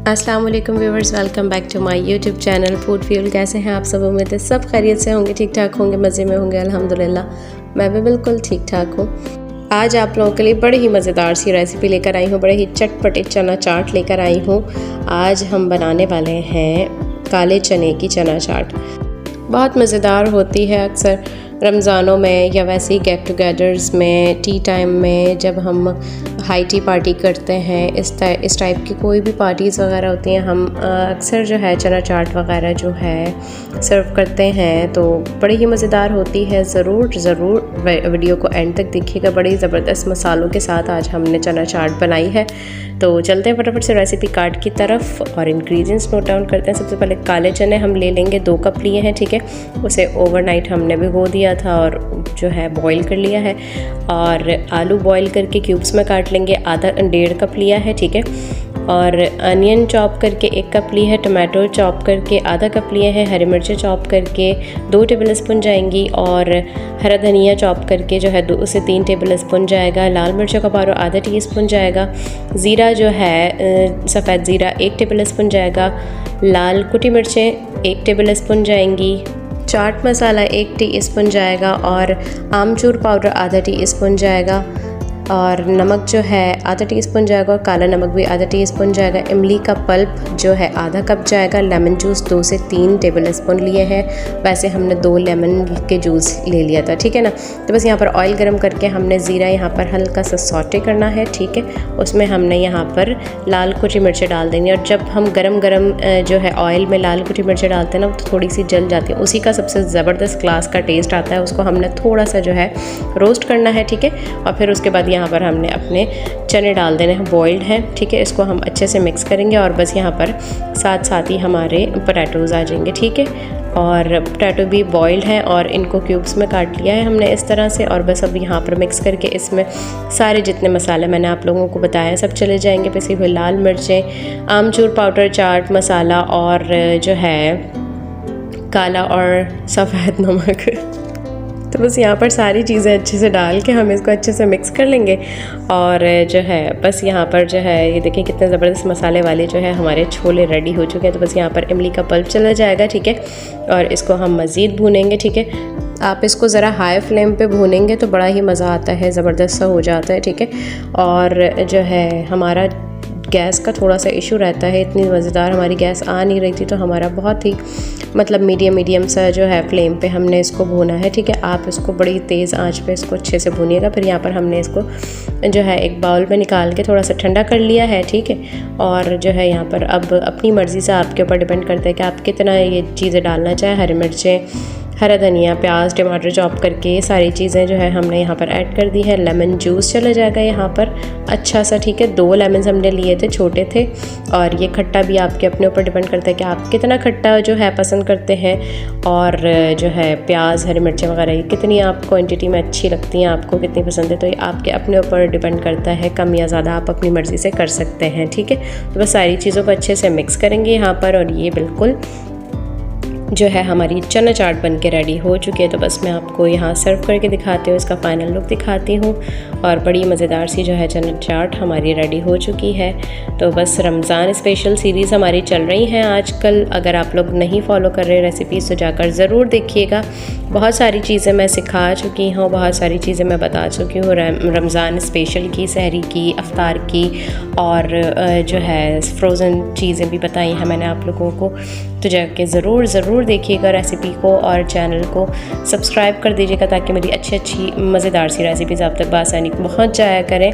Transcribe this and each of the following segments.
अस्सलाम वालेकुम viewers, welcome back to my YouTube channel Food Fuel. कैसे हैं आप सब? उम्मीद है सब खैरियत से होंगे, ठीक ठाक होंगे, मज़े में होंगे। अल्हम्दुलिल्लाह मैं भी बिल्कुल ठीक ठाक हूँ। आज आप लोगों के लिए बड़ी ही मज़ेदार सी रेसिपी लेकर आई हूँ, बड़े ही चटपटे चना चाट लेकर आई हूँ। आज हम बनाने वाले हैं काले चने की चना चाट। बहुत मज़ेदार होती है। अक्सर रमज़ानों में या वैसे ही गेट टुगेदर्स में, टी टाइम में, जब हम हाई टी पार्टी करते हैं, इस टाइप की कोई भी पार्टीज़ वगैरह होती हैं, हम अक्सर जो है चना चाट वगैरह जो है सर्व करते हैं, तो बड़ी ही मज़ेदार होती है। ज़रूर वीडियो को एंड तक देखिएगा। बड़ी ज़बरदस्त मसालों के साथ आज हमने चना चाट बनाई है। तो चलते हैं फटाफट से रेसिपी कार्ड की तरफ और इंग्रेडिएंट्स नोट डाउन करते हैं। सबसे पहले काले चने हम ले लेंगे, 2 कप लिए हैं, ठीक है। उसे ओवरनाइट हमने भिगो दिया था और जो है बॉईल कर लिया है। और आलू बॉईल करके क्यूब्स में काट लेंगे, 1.5 कप लिया है, ठीक है। और अनियन चॉप करके 1 कप ली है, टमाटो चॉप करके आधा कप लिए हैं, हरी मिर्चें चॉप करके 2 टेबल स्पून जाएंगी, और हरा धनिया चॉप करके जो है 2 से 3 टेबल स्पून जाएगा। लाल मिर्चों का पाउडर आधा टीस्पून जाएगा। ज़ीरा जो है सफ़ेद ज़ीरा 1 टेबल स्पून जाएगा। लाल कुटी मिर्चें 1 टेबल स्पून जाएंगी। चाट मसाला 1 टीस्पून जाएगा और आमचूर पाउडर आधा टीस्पून जाएगा। और नमक जो है आधा टीस्पून जाएगा और काला नमक भी आधा टीस्पून जाएगा। इमली का पल्प जो है आधा कप जाएगा। लेमन जूस 2 से 3 टेबल स्पून लिए हैं। वैसे हमने 2 लेमन के जूस ले लिया था, ठीक है ना। तो बस यहाँ पर ऑयल गरम करके हमने ज़ीरा यहाँ पर हल्का सा सौटे करना है, ठीक है। उसमें हमने यहाँ पर लाल कुटी मिर्चें डाल देंगे, और जब हम गरम जो है ऑयल में लाल कुटी मिर्चें डालते हैं ना, तो थोड़ी सी जल जाती है। उसी का सबसे ज़बरदस्त क्लास का टेस्ट आता है। उसको हमने थोड़ा सा जो है रोस्ट करना है, ठीक है। और फिर उसके बाद यहाँ पर हमने अपने चने डाल देने हैं, बॉइल्ड हैं, ठीक है। इसको हम अच्छे से मिक्स करेंगे और बस यहाँ पर साथ ही हमारे पोटैटोज़ आ जाएंगे, ठीक है। और पोटैटो भी बॉइल्ड हैं और इनको क्यूब्स में काट लिया है हमने इस तरह से। और बस अब यहाँ पर मिक्स करके इसमें सारे जितने मसाले मैंने आप लोगों को बताया सब चले जाएंगे। पिसी हुई लाल मिर्चें, आमचूर पाउडर, चाट मसाला और जो है काला और सफ़ेद नमक। तो बस यहाँ पर सारी चीज़ें अच्छे से डाल के हम इसको अच्छे से मिक्स कर लेंगे। और जो है बस यहाँ पर जो है ये देखिए कितने ज़बरदस्त मसाले वाले जो है हमारे छोले रेडी हो चुके हैं। तो बस यहाँ पर इमली का पल्प चला जाएगा, ठीक है। और इसको हम मज़ीद भूनेंगे, ठीक है। आप इसको ज़रा हाई फ्लेम पे भूनेंगे तो बड़ा ही मज़ा आता है, ज़बरदस्त सा हो जाता है, ठीक है। और जो है हमारा गैस का थोड़ा सा इशू रहता है, इतनी मज़ेदार हमारी गैस आ नहीं रही थी, तो हमारा बहुत ही मतलब मीडियम सा जो है फ्लेम पे हमने इसको भूना है, ठीक है। आप इसको बड़ी तेज़ आंच पे इसको अच्छे से भूनिएगा। फिर यहाँ पर हमने इसको जो है एक बाउल में निकाल के थोड़ा सा ठंडा कर लिया है, ठीक है। और जो है यहाँ पर अब अपनी मर्ज़ी से आपके ऊपर डिपेंड करता है कि आप कितना ये चीज़ें डालना चाहें। हरी मिर्चें, हरा धनिया, प्याज, टमाटर चॉप करके ये सारी चीज़ें जो है हमने यहाँ पर ऐड कर दी है। लेमन जूस चला जाएगा यहाँ पर अच्छा सा, ठीक है। 2 लेमन हमने लिए थे, छोटे थे। और ये खट्टा भी आपके अपने ऊपर डिपेंड करता है कि आप कितना खट्टा जो है पसंद करते हैं। और जो है प्याज, हरी मिर्चें वगैरह ये कितनी आप क्वांटिटी में अच्छी लगती हैं, आपको कितनी पसंद है, तो ये आपके अपने ऊपर डिपेंड करता है। कम या ज़्यादा आप अपनी मर्ज़ी से कर सकते हैं, ठीक है। तो बस सारी चीज़ों को अच्छे से मिक्स करेंगे यहाँ पर। और ये बिल्कुल जो है हमारी चना चाट बन के रेडी हो चुकी है। तो बस मैं आपको यहाँ सर्व करके दिखाती हूँ, इसका फ़ाइनल लुक दिखाती हूँ। और बड़ी मज़ेदार सी जो है चना चाट हमारी रेडी हो चुकी है। तो बस रमज़ान स्पेशल सीरीज़ हमारी चल रही हैं आजकल। अगर आप लोग नहीं फॉलो कर रहे रेसिपीज़ तो जाकर ज़रूर देखिएगा। बहुत सारी चीज़ें मैं सिखा चुकी हूँ, बहुत सारी चीज़ें मैं बता चुकी हूँ, रमज़ान स्पेशल की, सहरी की, अफ्तार की, और जो है फ्रोज़न चीज़ें भी बताई हैं मैंने आप लोगों को। तो जाके ज़रूर देखिएगा रेसिपी को और चैनल को सब्सक्राइब कर दीजिएगा, ताकि मेरी अच्छी मज़ेदार सी रेसिपीज़ आप तक बआसानी पहुंच जाया करें।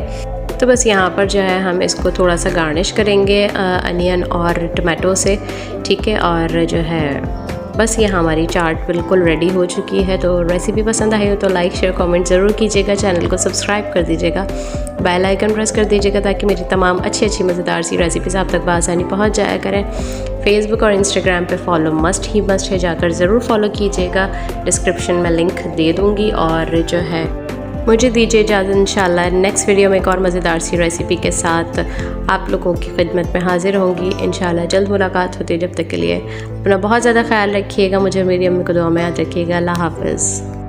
तो बस यहाँ पर जो है हम इसको थोड़ा सा गार्निश करेंगे अनियन और टमाटो से, ठीक है। और जो है बस ये हमारी चाट बिल्कुल रेडी हो चुकी है। तो रेसिपी पसंद आई हो तो लाइक, शेयर, कमेंट ज़रूर कीजिएगा। चैनल को सब्सक्राइब कर दीजिएगा, बेल आइकन प्रेस कर दीजिएगा, ताकि मेरी तमाम अच्छी मज़ेदार सी रेसिपीज़ आप तक बआसानी पहुंच जाया करें। फेसबुक और इंस्टाग्राम पे फॉलो मस्ट है, जाकर ज़रूर फॉलो कीजिएगा। डिस्क्रिप्शन में लिंक दे दूँगी। और जो है मुझे दीजिए इजाज़त, इंशाल्लाह नेक्स्ट वीडियो में एक और मज़ेदार सी रेसिपी के साथ आप लोगों की खिदमत में हाजिर होंगी। इंशाल्लाह जल्द मुलाकात होती है। जब तक के लिए अपना बहुत ज़्यादा ख्याल रखिएगा। मुझे मेरी अम्मी को दुआ में याद रखिएगा। अल्लाह हाफ़िज़।